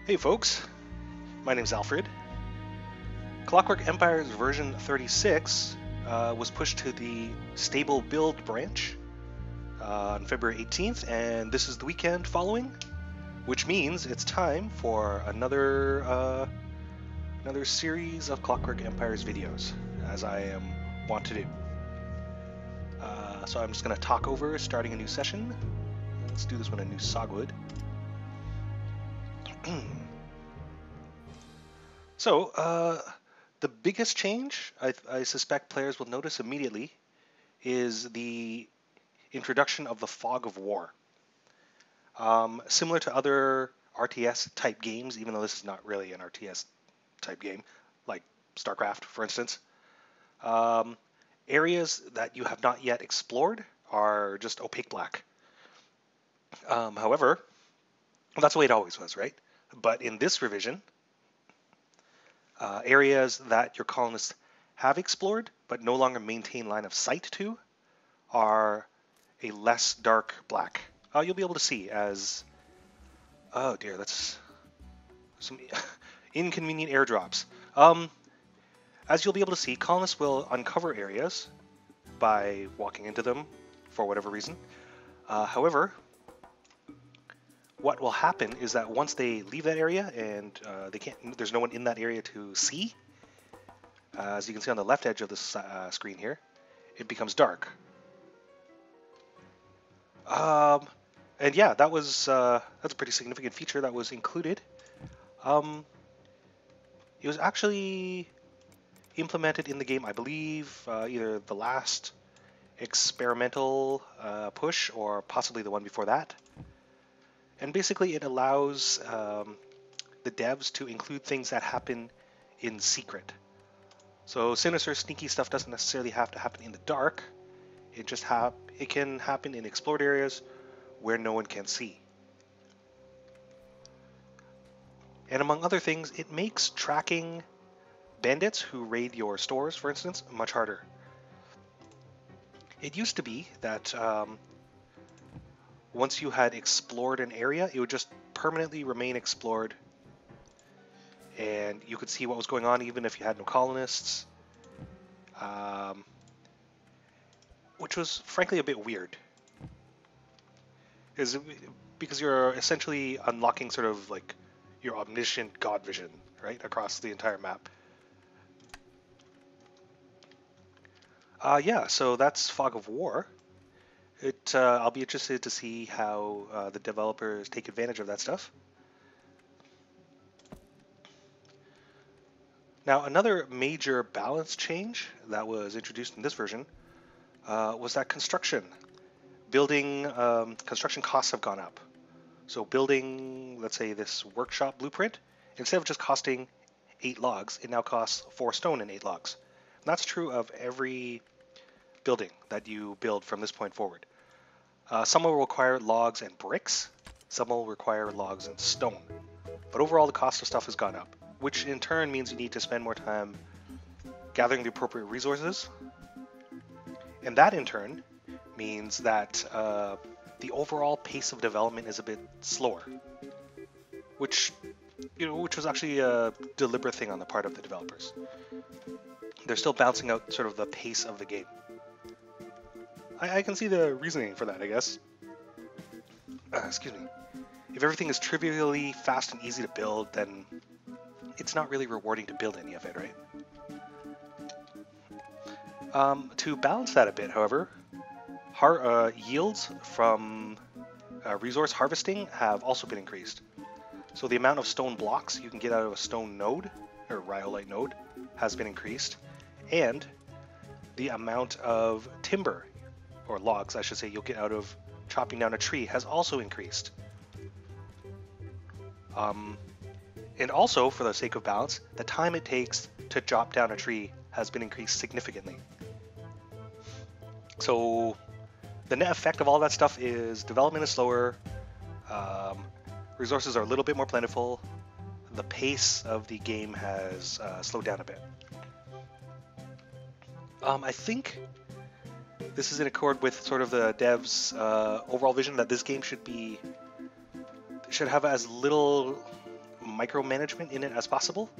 Hey folks, my name's Alfred. Clockwork Empires version 36 was pushed to the stable build branch on February 18th, and this is the weekend following, which means it's time for another series of Clockwork Empires videos, as I am wont to do. So I'm just going to talk over starting a new session. Let's do this one in new Sogwood. So, the biggest change I suspect players will notice immediately is the introduction of the Fog of War. Similar to other RTS type games, even though this is not really an RTS type game, like StarCraft, for instance, areas that you have not yet explored are just opaque black. However, that's the way it always was, right? But in this revision, areas that your colonists have explored but no longer maintain line of sight to are a less dark black. You'll be able to see as... Oh dear, that's some inconvenient airdrops. As you'll be able to see, colonists will uncover areas by walking into them for whatever reason. However, what will happen is that once they leave that area and there's no one in that area to see, as you can see on the left edge of this screen here, it becomes dark. And yeah, that's a pretty significant feature that was included. It was actually implemented in the game, I believe, either the last experimental push or possibly the one before that. And basically it allows the devs to include things that happen in secret. So sinister, sneaky stuff doesn't necessarily have to happen in the dark. It can happen in explored areas where no one can see. And among other things, it makes tracking bandits who raid your stores, for instance, much harder. It used to be that once you had explored an area, it would just permanently remain explored, and you could see what was going on even if you had no colonists, which was frankly a bit weird, because you're essentially unlocking sort of like your omniscient god vision, right, across the entire map. Yeah, so that's Fog of War. I'll be interested to see how the developers take advantage of that stuff. Now, another major balance change that was introduced in this version was that construction costs have gone up. So building, let's say, this workshop blueprint, instead of just costing 8 logs, it now costs 4 stone and 8 logs. And that's true of every building that you build from this point forward. Some will require logs and bricks, some will require logs and stone. But overall, the cost of stuff has gone up, which in turn means you need to spend more time gathering the appropriate resources. And that in turn means that the overall pace of development is a bit slower, which was actually a deliberate thing on the part of the developers. They're still balancing out sort of the pace of the game. I can see the reasoning for that, I guess. Excuse me. If everything is trivially fast and easy to build, then it's not really rewarding to build any of it, right? To balance that a bit, however, yields from resource harvesting have also been increased. So the amount of stone blocks you can get out of a stone node, or rhyolite node, has been increased, and the amount of timber, or logs, I should say, you'll get out of chopping down a tree has also increased. And also, for the sake of balance, the time it takes to chop down a tree has been increased significantly. So the net effect of all that stuff is development is slower, resources are a little bit more plentiful, the pace of the game has slowed down a bit. I think this is in accord with sort of the devs' overall vision that this game should have as little micromanagement in it as possible.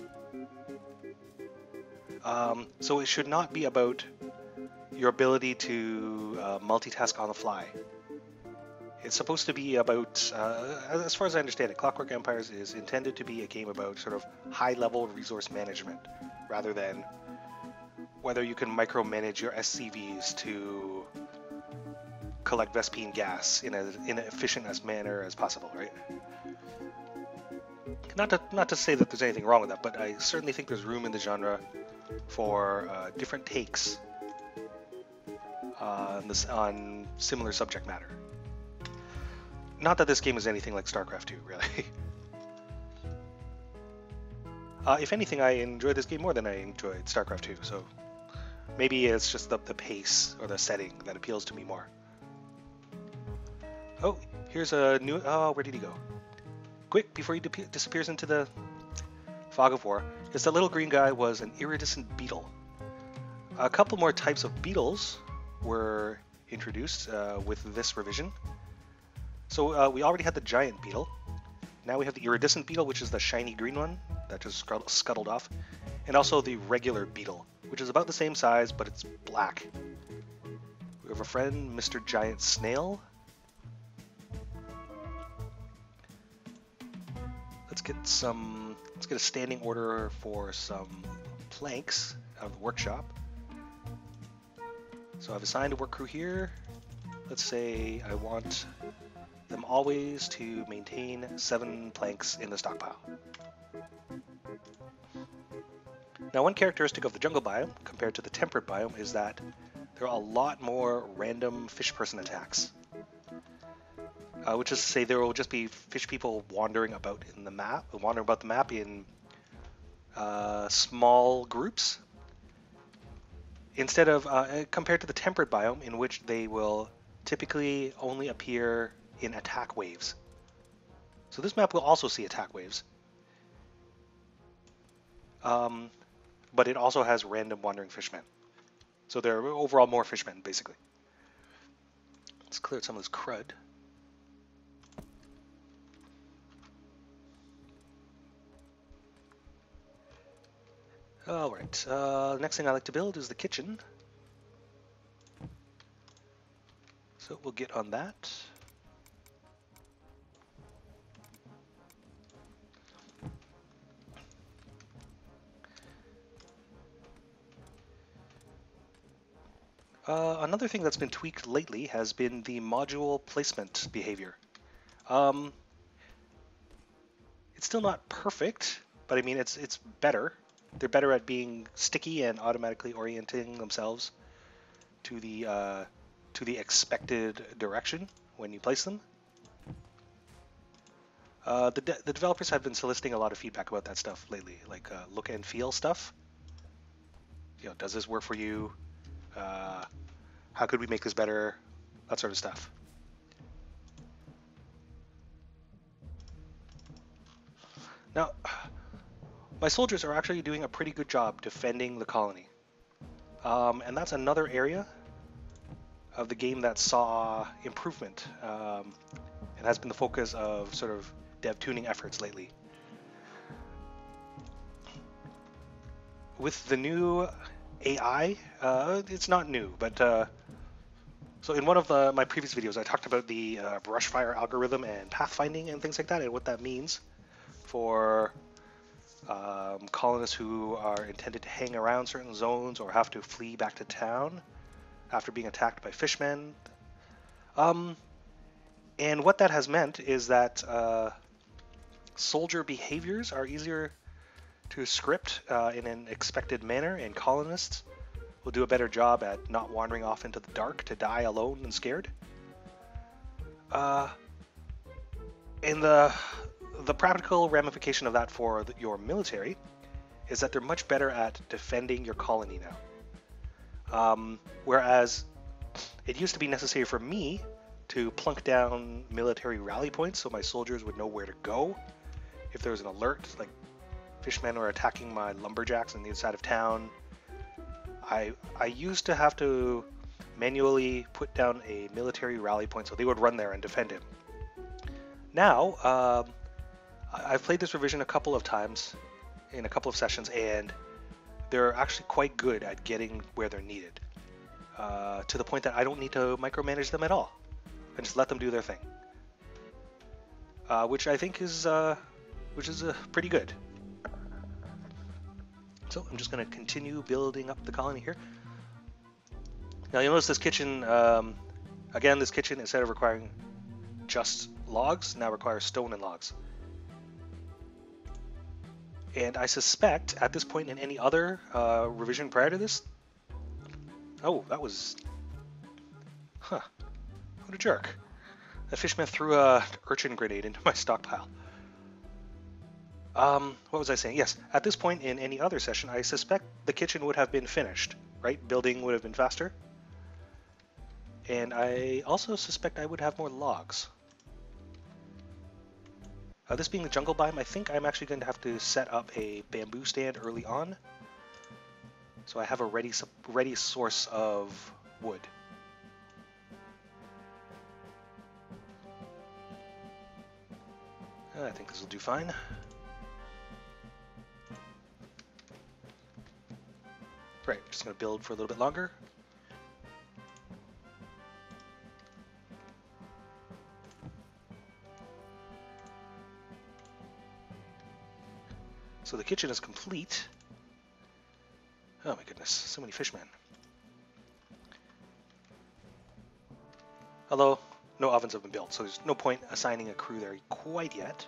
So it should not be about your ability to multitask on the fly. It's supposed to be about, as far as I understand it, Clockwork Empires is intended to be a game about sort of high-level resource management, rather than whether you can micromanage your SCVs to collect Vespine gas in an efficient as manner as possible, right? Not to say that there's anything wrong with that, but I certainly think there's room in the genre for different takes on similar subject matter. Not that this game is anything like StarCraft 2, really. If anything, I enjoyed this game more than I enjoyed StarCraft 2, so maybe it's just the pace or the setting that appeals to me more. Oh, here's a new... Oh, where did he go? Quick, before he disappears into the fog of war. Yes, that little green guy was an iridescent beetle. A couple more types of beetles were introduced with this revision. So we already had the giant beetle. Now we have the iridescent beetle, which is the shiny green one that just scuttled off. And also the regular beetle, which is about the same size, but it's black. We have a friend, Mr. Giant Snail. Let's get a standing order for some planks out of the workshop. So I've assigned a work crew here. Let's say I want them always to maintain 7 planks in the stockpile. Now, one characteristic of the jungle biome compared to the temperate biome is that there are a lot more random fish person attacks. Which is to say there will just be fish people wandering about the map in small groups, instead of compared to the temperate biome, in which they will typically only appear in attack waves. So this map will also see attack waves, but it also has random wandering fishmen. So there are overall more fishmen, basically. Let's clear out some of this crud. Alright, next thing I like to build is the kitchen. So we'll get on that. Another thing that's been tweaked lately has been the module placement behavior. It's still not perfect, but I mean it's better. They're better at being sticky and automatically orienting themselves to the expected direction when you place them. The developers have been soliciting a lot of feedback about that stuff lately, like look and feel stuff. You know, does this work for you? How could we make this better? That sort of stuff. Now, my soldiers are actually doing a pretty good job defending the colony. And that's another area of the game that saw improvement and has been the focus of sort of dev tuning efforts lately. With the new AI, it's not new, but so in one of my previous videos I talked about the brush fire algorithm and pathfinding and things like that, and what that means for colonists who are intended to hang around certain zones or have to flee back to town after being attacked by fishmen. And what that has meant is that soldier behaviors are easier to script in an expected manner, and colonists will do a better job at not wandering off into the dark to die alone and scared. And the practical ramification of that for your military is that they're much better at defending your colony now. Whereas it used to be necessary for me to plunk down military rally points so my soldiers would know where to go if there was an alert, like fishmen were attacking my lumberjacks on the inside of town. I used to have to manually put down a military rally point so they would run there and defend him. Now, I've played this revision a couple of times in a couple of sessions, and they're actually quite good at getting where they're needed, to the point that I don't need to micromanage them at all. I just let them do their thing, which I think is pretty good. So I'm just going to continue building up the colony here. Now you'll notice this kitchen, again, this kitchen, instead of requiring just logs, now requires stone and logs. And I suspect at this point in any other revision prior to this, oh, that was, what a jerk. The Fishman threw a urchin grenade into my stockpile. What was I saying? Yes, at this point in any other session, I suspect the kitchen would have been finished, right? Building would have been faster. And I also suspect I would have more logs. This being the jungle biome, I think I'm actually going to have to set up a bamboo stand early on, so I have a ready source of wood. I think this will do fine. Right, just going to build for a little bit longer. So the kitchen is complete. Oh my goodness, so many fishmen. Although, no ovens have been built, so there's no point assigning a crew there quite yet.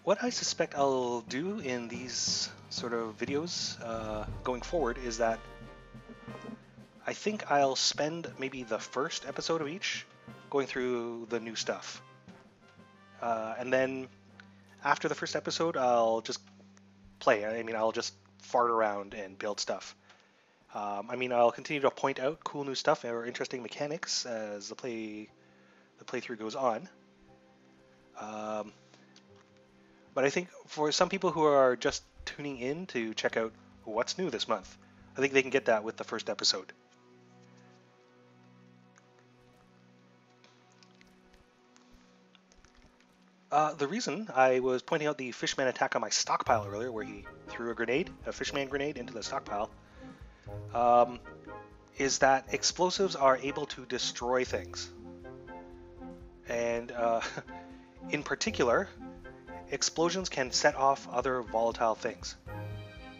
What I suspect I'll do in these sort of videos going forward is that I think I'll spend maybe the first episode of each going through the new stuff. And then after the first episode, I'll just play. I mean, I'll just fart around and build stuff. I mean, I'll continue to point out cool new stuff or interesting mechanics as the playthrough goes on. But I think for some people who are just tuning in to check out what's new this month, I think they can get that with the first episode. The reason I was pointing out the Fishman attack on my stockpile earlier, where he threw a Fishman grenade into the stockpile, is that explosives are able to destroy things. And in particular, explosions can set off other volatile things.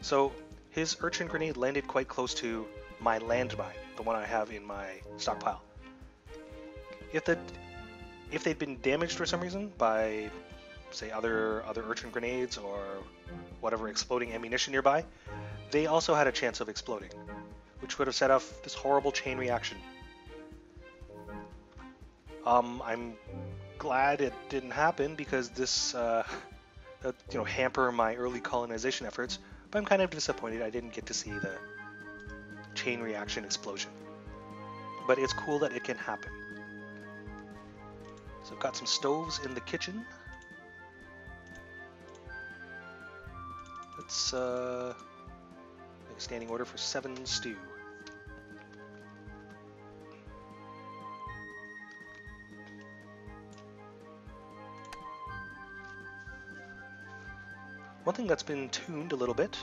So his urchin grenade landed quite close to my landmine, the one I have in my stockpile. If they'd been damaged for some reason by, say, other urchin grenades or whatever exploding ammunition nearby, they also had a chance of exploding, which would have set off this horrible chain reaction. I'm glad it didn't happen because this hamper my early colonization efforts, but I'm kind of disappointed I didn't get to see the chain reaction explosion. But it's cool that it can happen. So I've got some stoves in the kitchen. Let's make a standing order for 7 stew. One thing that's been tuned a little bit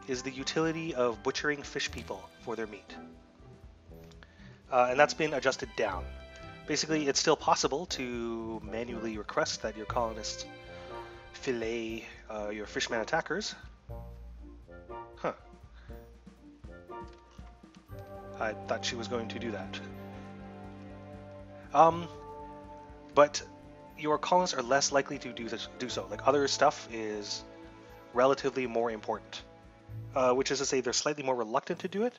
is the utility of butchering fish people for their meat. And that's been adjusted down. Basically, it's still possible to manually request that your colonists fillet your Fishman attackers. Huh. I thought she was going to do that. But your colonists are less likely to do so. Like, other stuff is relatively more important. Which is to say they're slightly more reluctant to do it.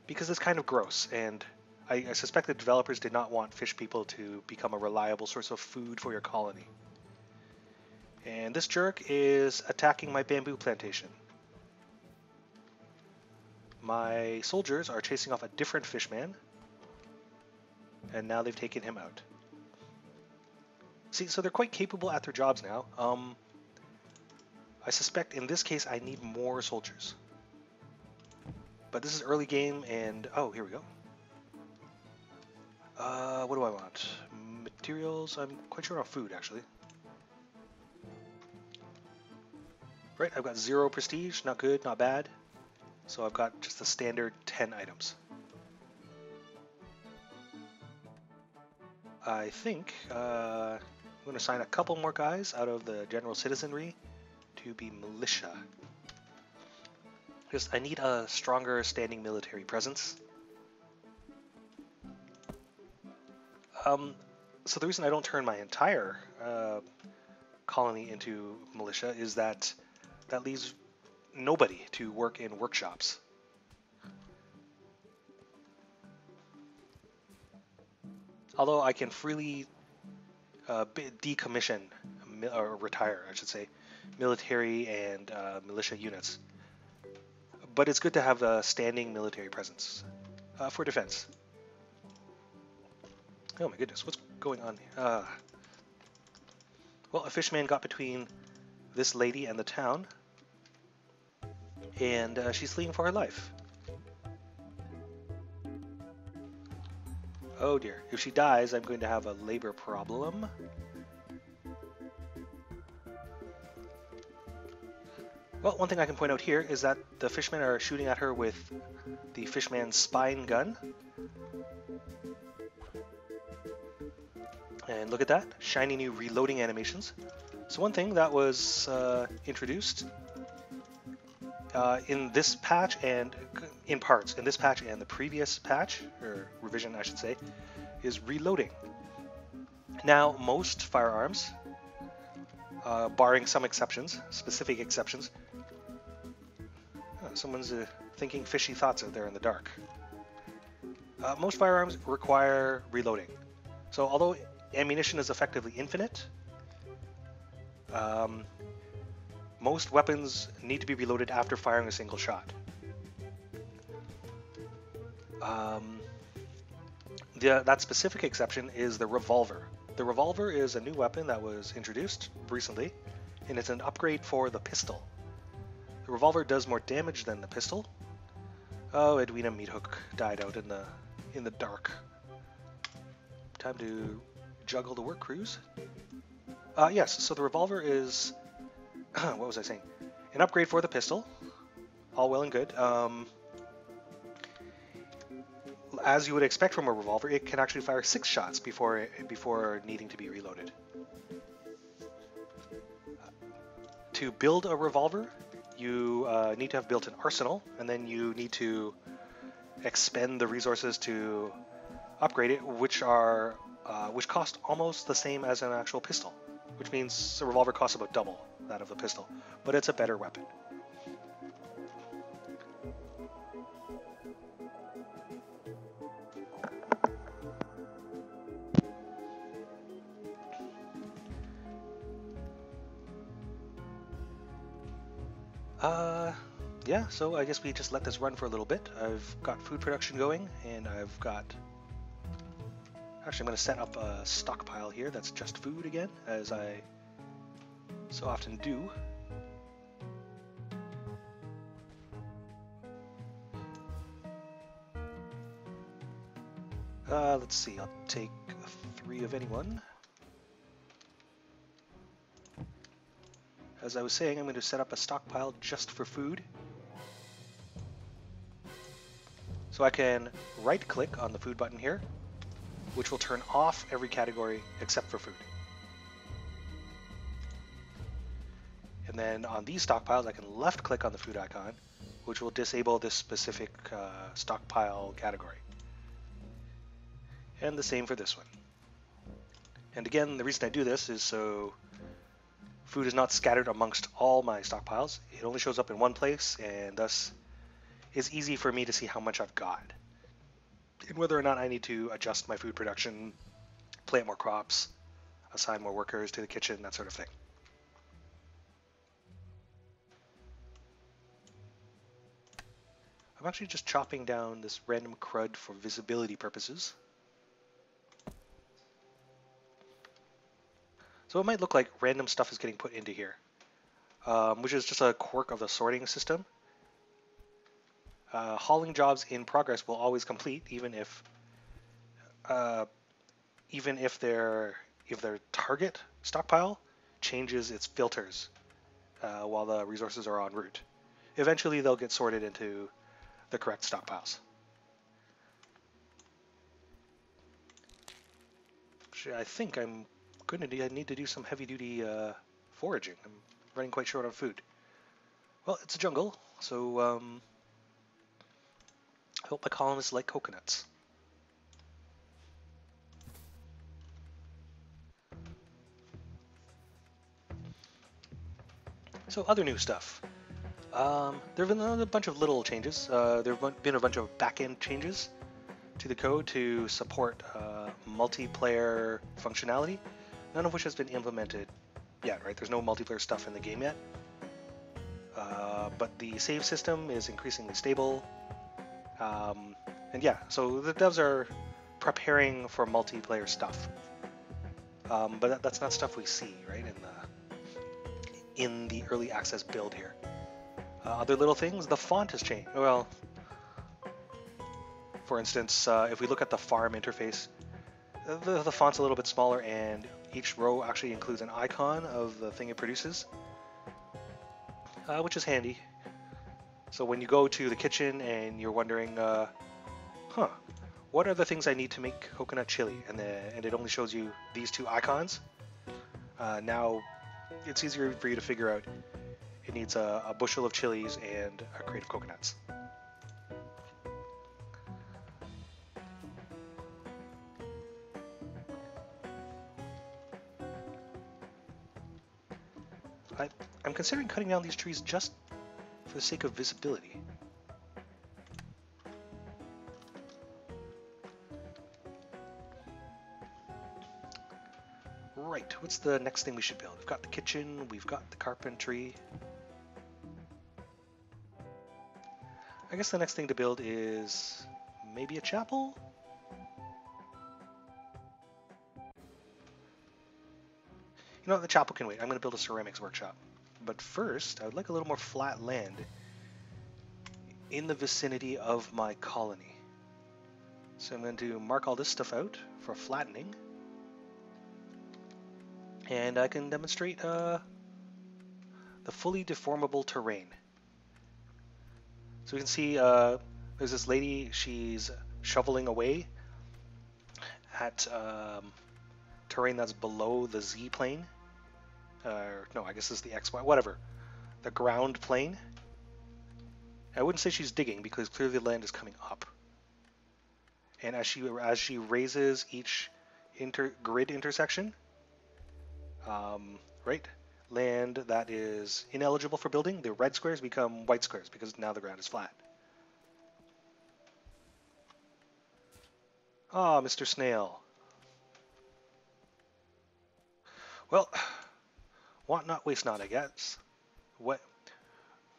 Because it's kind of gross, and I suspect the developers did not want fish people to become a reliable source of food for your colony. And this jerk is attacking my bamboo plantation. My soldiers are chasing off a different Fishman, and now they've taken him out. See, so they're quite capable at their jobs now. I suspect in this case I need more soldiers. But this is early game, and oh, here we go. What do I want? Materials? I'm quite short on food, actually. Right, I've got 0 prestige, not good, not bad. So I've got just the standard 10 items. I think I'm going to assign a couple more guys out of the general citizenry to be militia. Just I need a stronger standing military presence. So the reason I don't turn my entire colony into militia is that leaves nobody to work in workshops. Although I can freely decommission, or retire, I should say, military and militia units. But it's good to have a standing military presence for defense. Oh my goodness, what's going on here? Well, a Fishman got between this lady and the town, and she's fleeing for her life. Oh dear, if she dies, I'm going to have a labor problem. Well, one thing I can point out here is that the Fishmen are shooting at her with the Fishman's spine gun. And look at that, shiny new reloading animations. So one thing that was introduced in this patch and in parts, in this patch and the previous patch, or revision I should say, is reloading. Now most firearms, barring some exceptions, specific exceptions, someone's thinking fishy thoughts out there in the dark. Most firearms require reloading. So although ammunition is effectively infinite, most weapons need to be reloaded after firing a single shot. That specific exception is the revolver. The revolver is a new weapon that was introduced recently, and it's an upgrade for the pistol. The revolver does more damage than the pistol. Oh, Edwina Meathook died out in the dark. Time to juggle the work crews. Yes, so the revolver is what was I saying? An upgrade for the pistol. All well and good. As you would expect from a revolver, it can actually fire 6 shots before needing to be reloaded. To build a revolver, you need to have built an arsenal, and then you need to expend the resources to upgrade it, which cost almost the same as an actual pistol, which means a revolver costs about double that of a pistol, but it's a better weapon. Yeah, so I guess we just let this run for a little bit. I've got food production going, and I've got... Actually, I'm going to set up a stockpile here that's just food again, as I so often do. Let's see, I'll take 3 of anyone. As I was saying, I'm going to set up a stockpile just for food. So I can right-click on the food button here, which will turn off every category except for food. And then on these stockpiles, I can left-click on the food icon, which will disable this specific stockpile category. And the same for this one. And again, the reason I do this is so food is not scattered amongst all my stockpiles. It only shows up in one place, and thus it's easy for me to see how much I've got and whether or not I need to adjust my food production, plant more crops, assign more workers to the kitchen, that sort of thing. I'm actually just chopping down this random crud for visibility purposes. So it might look like random stuff is getting put into here, which is just a quirk of the sorting system. Hauling jobs in progress will always complete, uh, even if their target stockpile changes its filters while the resources are en route. Eventually, they'll get sorted into the correct stockpiles. I think I'm going to need to do some heavy-duty foraging. I'm running quite short on food. Well, it's a jungle, so I hope my colonists like coconuts. So other new stuff. There have been a bunch of little changes. There have been a bunch of back-end changes to the code to support multiplayer functionality, none of which has been implemented yet, right? There's no multiplayer stuff in the game yet. But the save system is increasingly stable. And yeah, so the devs are preparing for multiplayer stuff. But that's not stuff we see, right, in the early access build here. Other little things, the font has changed. Well, for instance, if we look at the farm interface, the font's a little bit smaller, and each row actually includes an icon of the thing it produces, which is handy. So when you go to the kitchen and you're wondering, what are the things I need to make coconut chili? And it only shows you these two icons. Now it's easier for you to figure out it needs a bushel of chilies and a crate of coconuts. I'm considering cutting down these trees just for the sake of visibility. Right, what's the next thing we should build? We've got the kitchen, we've got the carpentry. I guess the next thing to build is maybe a chapel? You know what, the chapel can wait. I'm going to build a ceramics workshop. But first, I would like a little more flat land in the vicinity of my colony. So I'm going to mark all this stuff out for flattening. And I can demonstrate the fully deformable terrain. So we can see there's this lady, she's shoveling away at terrain that's below the Z plane. No, I guess this is the XY, whatever. The ground plane. I wouldn't say she's digging because clearly the land is coming up. And as she raises each grid intersection, right, land that is ineligible for building, the red squares become white squares because now the ground is flat. Ah, Mr. Snail. Well, want not, waste not, I guess. What?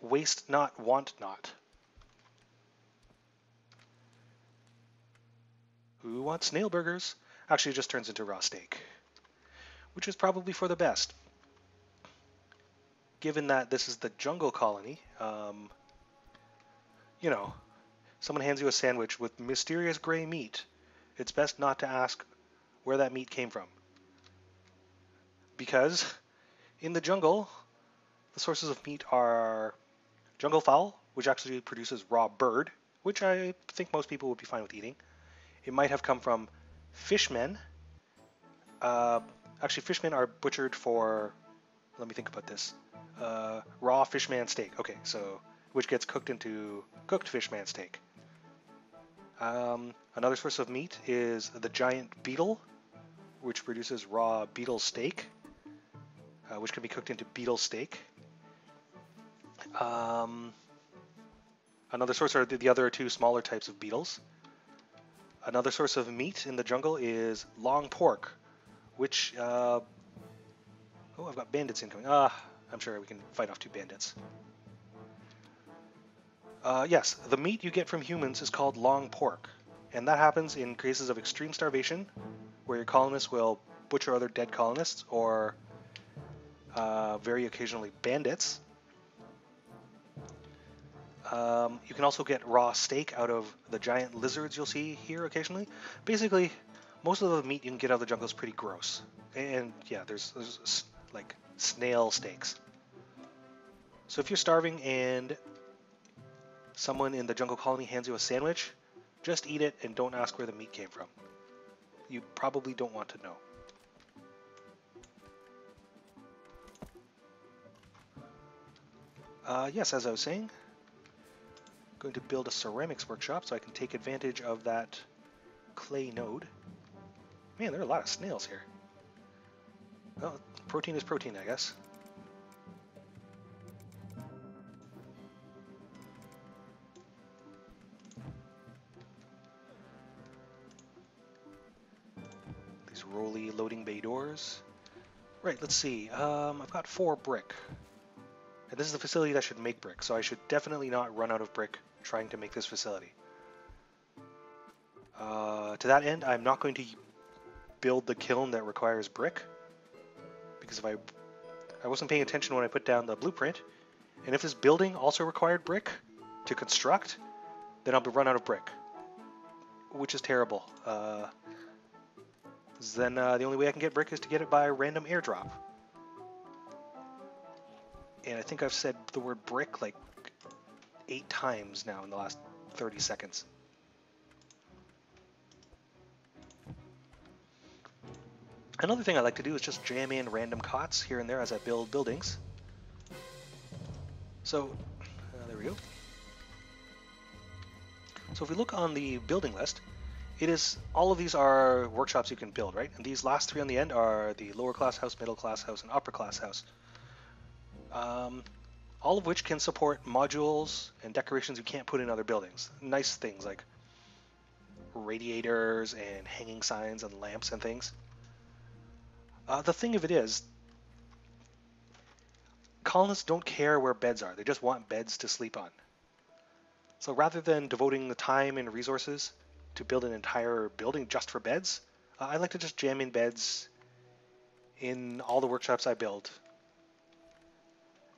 Waste not, want not. Who wants snail burgers? Actually, it just turns into raw steak, which is probably for the best. Given that this is the jungle colony, you know, someone hands you a sandwich with mysterious gray meat, it's best not to ask where that meat came from. Because in the jungle, the sources of meat are jungle fowl, which actually produces raw bird, which I think most people would be fine with eating. It might have come from fishmen. Actually, fishmen are butchered for, let me think about this, raw fishman steak. Okay, so, which gets cooked into cooked fishman steak. Another source of meat is the giant beetle, which produces raw beetle steak, which can be cooked into beetle steak. Another source are the other two smaller types of beetles. Another source of meat in the jungle is long pork, which, oh, I've got bandits incoming. I'm sure we can fight off two bandits. Yes, the meat you get from humans is called long pork, and that happens in cases of extreme starvation, where your colonists will butcher other dead colonists or very occasionally bandits. You can also get raw steak out of the giant lizards you'll see here occasionally. Basically, most of the meat you can get out of the jungle is pretty gross. And yeah, there's like snail steaks. So if you're starving and someone in the jungle colony hands you a sandwich, just eat it and don't ask where the meat came from. You probably don't want to know. Yes, as I was saying, I'm going to build a ceramics workshop so I can take advantage of that clay node. Man, there are a lot of snails here. Well, protein is protein, I guess. These rolly loading bay doors. Right, let's see. I've got 4 brick. And this is the facility that should make brick, so I should definitely not run out of brick trying to make this facility. To that end, I'm not going to build the kiln that requires brick, because if I wasn't paying attention when I put down the blueprint, and if this building also required brick to construct, then I'll run out of brick, which is terrible. Then the only way I can get brick is to get it by random airdrop. And I think I've said the word brick like 8 times now in the last 30 seconds. Another thing I like to do is just jam in random cots here and there as I build buildings. So, there we go. So if we look on the building list, all of these are workshops you can build, right? And these last 3 on the end are the lower class house, middle class house, and upper class house. All of which can support modules and decorations you can't put in other buildings. Nice things like radiators and hanging signs and lamps and things. The thing of it is, colonists don't care where beds are. They just want beds to sleep on. So rather than devoting the time and resources to build an entire building just for beds, I like to just jam in beds in all the workshops I build.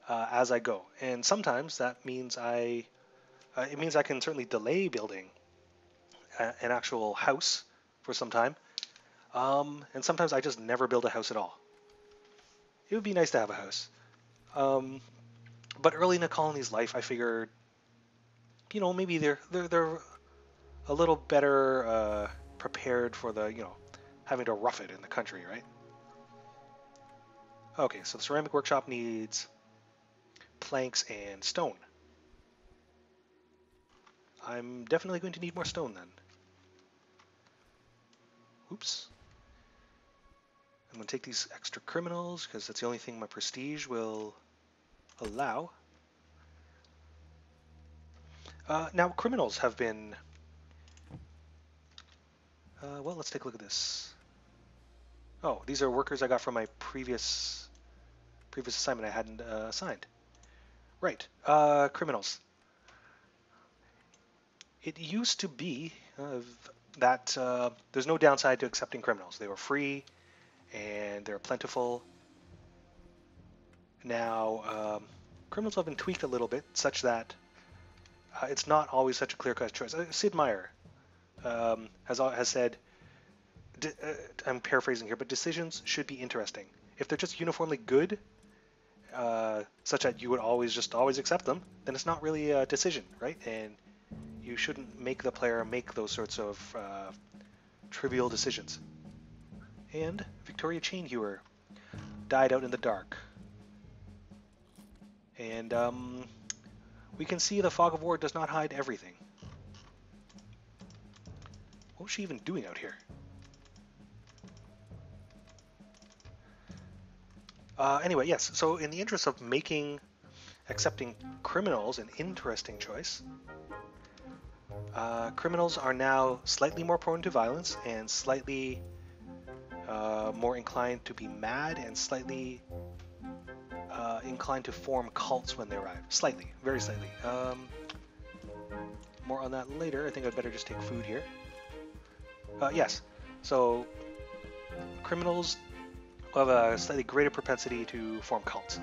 As I go, and sometimes that means it means I can certainly delay building an actual house for some time, and sometimes I just never build a house at all. It would be nice to have a house, but early in a colony's life, I figured, maybe they're a little better prepared for the having to rough it in the country, right? Okay, so the ceramic workshop needs planks and stone. I'm definitely going to need more stone then. Oops. I'm going to take these extra criminals because that's the only thing my prestige will allow. Now criminals have been... well, let's take a look at this. Oh, these are workers I got from my previous assignment I hadn't assigned. Right, criminals. It used to be that there's no downside to accepting criminals. They were free and they're plentiful. Now, criminals have been tweaked a little bit such that it's not always such a clear-cut choice. Sid Meier has said, I'm paraphrasing here, but decisions should be interesting. If they're just uniformly good, such that you would always accept them, then it's not really a decision, right? And you shouldn't make the player make those sorts of trivial decisions. And Victoria Chainhewer died out in the dark. And we can see the fog of war does not hide everything. What was she even doing out here? Anyway, yes, so in the interest of making accepting criminals an interesting choice, criminals are now slightly more prone to violence and slightly more inclined to be mad and slightly inclined to form cults when they arrive. Slightly, very slightly. More on that later. I think I'd better just take food here. Yes, so criminals have a slightly greater propensity to form cults.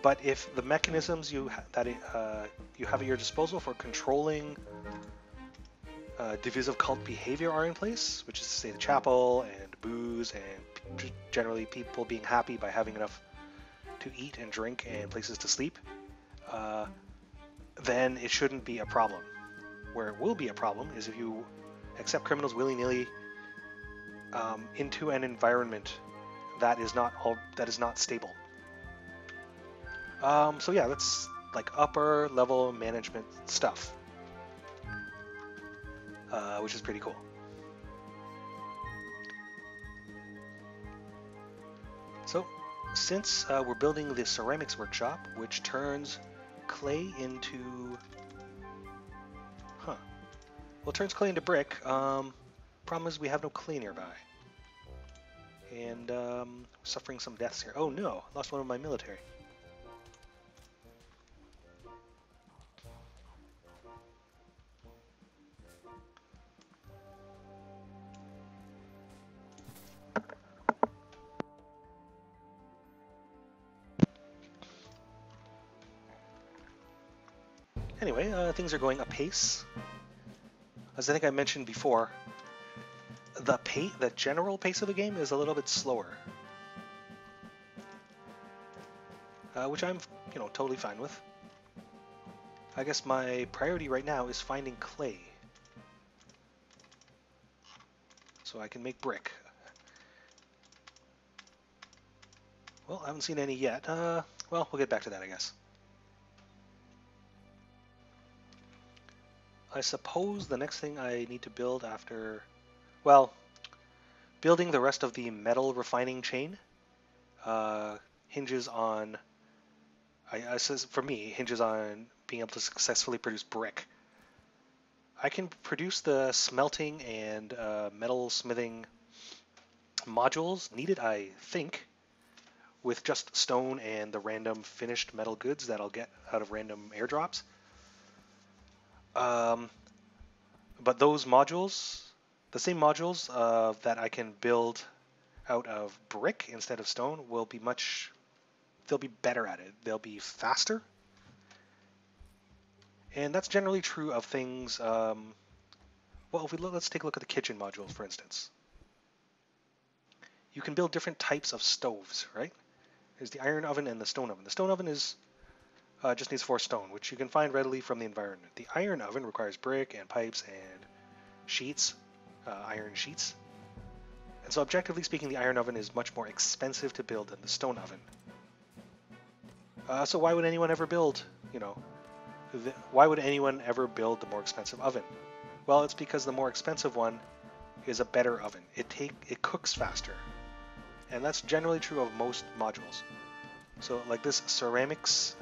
But if the mechanisms you have at your disposal for controlling divisive cult behavior are in place, which is to say the chapel and booze and generally people being happy by having enough to eat and drink and places to sleep, then it shouldn't be a problem. Where it will be a problem is if you accept criminals willy-nilly into an environment that is not stable. So yeah, that's like upper level management stuff, which is pretty cool. So since we're building the ceramics workshop, which turns clay into, well, it turns clay into brick. Problem is we have no clay nearby, and suffering some deaths here. Oh no, lost one of my military. Anyway, things are going apace. As I think I mentioned before, the general pace of the game is a little bit slower, which I'm, totally fine with. I guess my priority right now is finding clay, so I can make brick. Well, I haven't seen any yet. Well, we'll get back to that, I guess. I suppose the next thing I need to build after, well, building the rest of the metal refining chain hinges on, for me, hinges on being able to successfully produce brick. I can produce the smelting and metal smithing modules needed, I think, with just stone and the random finished metal goods that I'll get out of random airdrops. But those modules, the same modules that I can build out of brick instead of stone, will be they'll be better at it. They'll be faster. And that's generally true of things, well, let's take a look at the kitchen modules, for instance. You can build different types of stoves, right? There's the iron oven and the stone oven. The stone oven is just needs 4 stone, which you can find readily from the environment. The iron oven requires brick and pipes and sheets, iron sheets. And so objectively speaking, the iron oven is much more expensive to build than the stone oven. So why would anyone ever build, why would anyone ever build the more expensive oven? Well, it's because the more expensive one is a better oven. It cooks faster. And that's generally true of most modules. So like this ceramics,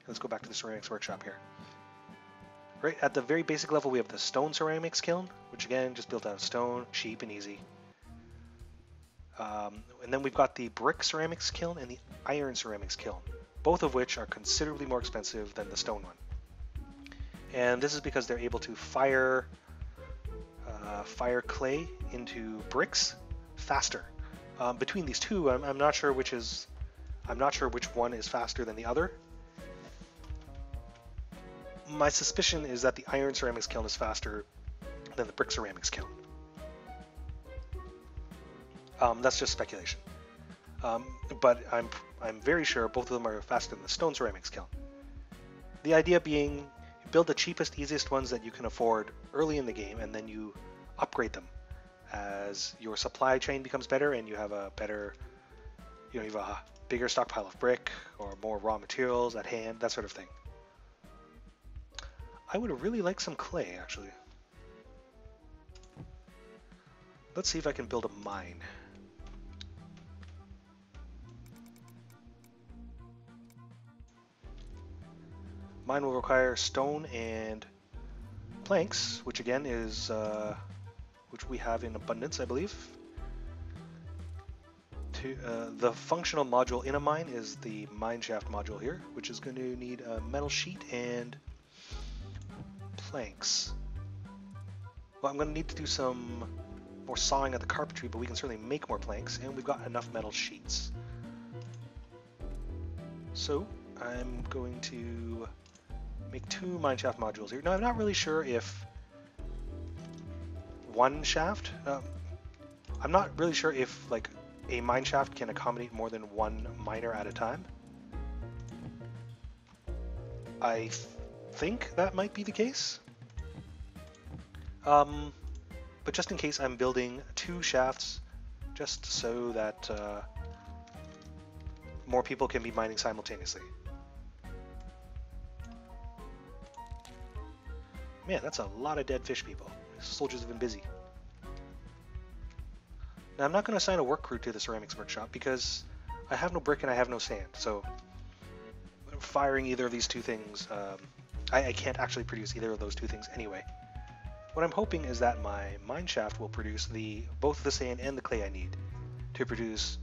let's go back to the ceramics workshop here. Right at the very basic level, we have the stone ceramics kiln, which again, just built out of stone, cheap and easy. And then we've got the brick ceramics kiln and the iron ceramics kiln, both of which are considerably more expensive than the stone one. And this is because they're able to fire clay into bricks faster. Between these two, I'm not sure which one is faster than the other. My suspicion is that the iron ceramics kiln is faster than the brick ceramics kiln. That's just speculation. But I'm very sure both of them are faster than the stone ceramics kiln. The idea being, you build the cheapest, easiest ones that you can afford early in the game, and then you upgrade them as your supply chain becomes better and you have a better, you have a bigger stockpile of brick or more raw materials at hand, that sort of thing. I would really like some clay, actually. Let's see if I can build a mine. Mine will require stone and planks, which again is which we have in abundance, I believe. The functional module in a mine is the mine shaft module here, which is going to need a metal sheet and planks. Well, I'm going to need to do some more sawing of the carpentry, but we can certainly make more planks, and we've got enough metal sheets. So I'm going to make 2 mineshaft modules here. Now I'm not really sure if one shaft, I'm not really sure if like a mineshaft can accommodate more than 1 miner at a time. I think that might be the case. But just in case, I'm building 2 shafts just so that more people can be mining simultaneously. Man, that's a lot of dead fish people. Soldiers have been busy. Now, I'm not going to assign a work crew to the ceramics workshop because I have no brick and I have no sand. So firing either of these 2 things, I can't actually produce either of those 2 things anyway. What I'm hoping is that my mineshaft will produce both the sand and the clay I need to produce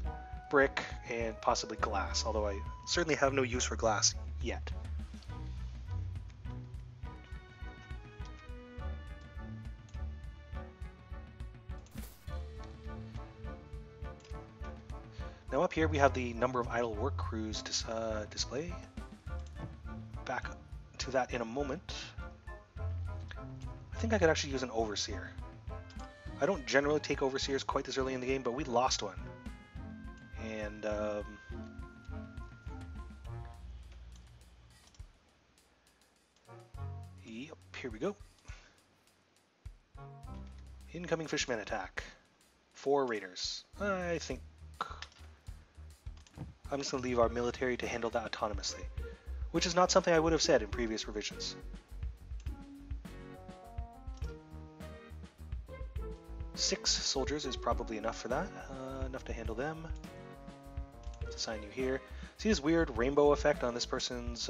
brick and possibly glass, although I certainly have no use for glass yet. Now up here we have the number of idle work crews display. Back to that in a moment. I think I could actually use an overseer. I don't generally take overseers quite this early in the game, but we lost one. And yep, here we go. Incoming Fishman attack. 4 raiders. I think I'm just going to leave our military to handle that autonomously, which is not something I would have said in previous revisions. Six soldiers is probably enough for that, enough to handle them. Let's assign you here. See this weird rainbow effect on this person's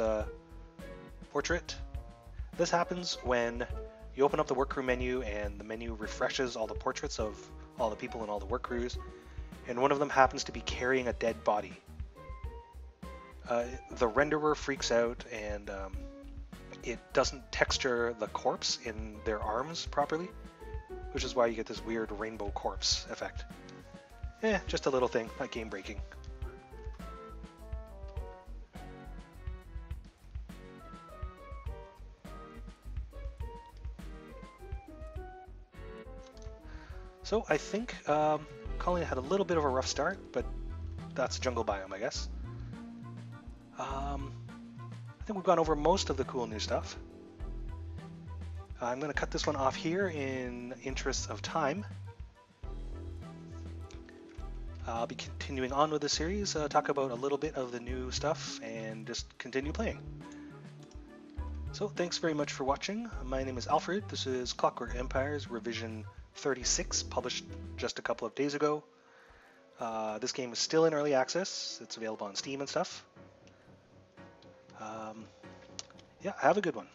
portrait? This happens when you open up the work crew menu and the menu refreshes all the portraits of all the people in all the work crews, and one of them happens to be carrying a dead body. The renderer freaks out and it doesn't texture the corpse in their arms properly, which is why you get this weird rainbow corpse effect. Just a little thing, not game breaking. So I think Colony had a little bit of a rough start, but that's jungle biome, I guess. I think we've gone over most of the cool new stuff. I'm going to cut this one off here in interest of time. I'll be continuing on with the series, talk about a little bit of the new stuff, and just continue playing. So thanks very much for watching. My name is Alfred. This is Clockwork Empires Revision 36, published just a couple of days ago. This game is still in early access. It's available on Steam and stuff. Yeah, have a good one.